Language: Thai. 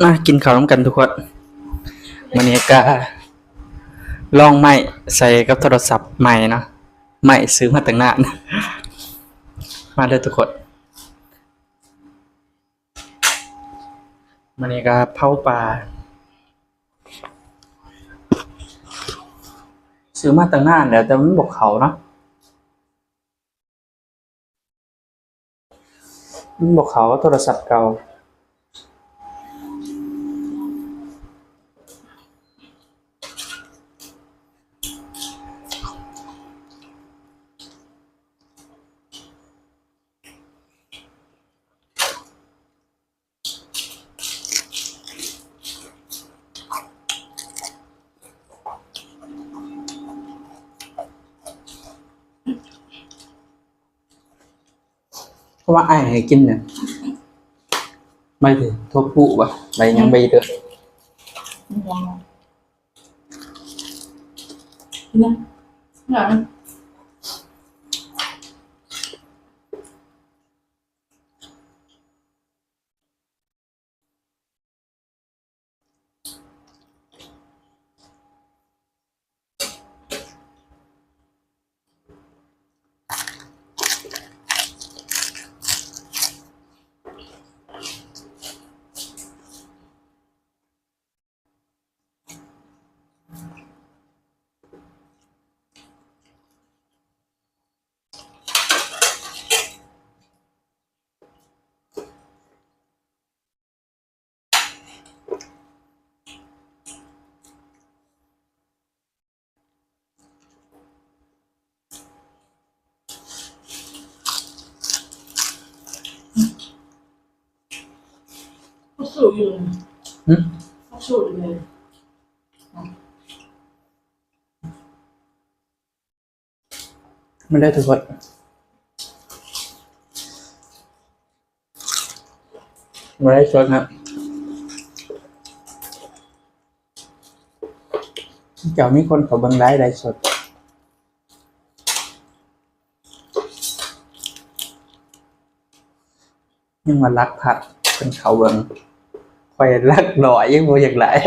มากินข้าวนำกันทุกคนมื้อนี้ก็ลองไม้ใส่กับโทรศัพท์ใหม่เนาะไม้ซื้อมาตั้งนานมาเด้อทุกคนมื้อนี้ก็เผาปลาซื้อมาตั้งนานแล้วแต่มันบ่เข้าเนาะมันบ่เข้ากับโทรศัพท์เก่าเพราะว่าอ้ายให้กินเนี่ยใบทั่วปุบ่ใบหยังใบเด้อนะหลังสูตรอยู่สูตรเลยมันได้ทุกคนบ่ได้สดครับเจ้ามีคนเขาเบิ่งได้สดยังว่ารักผัดเพิ่นเขาเบิ่งข่อยรักร้อยยังบ่อยากหลาย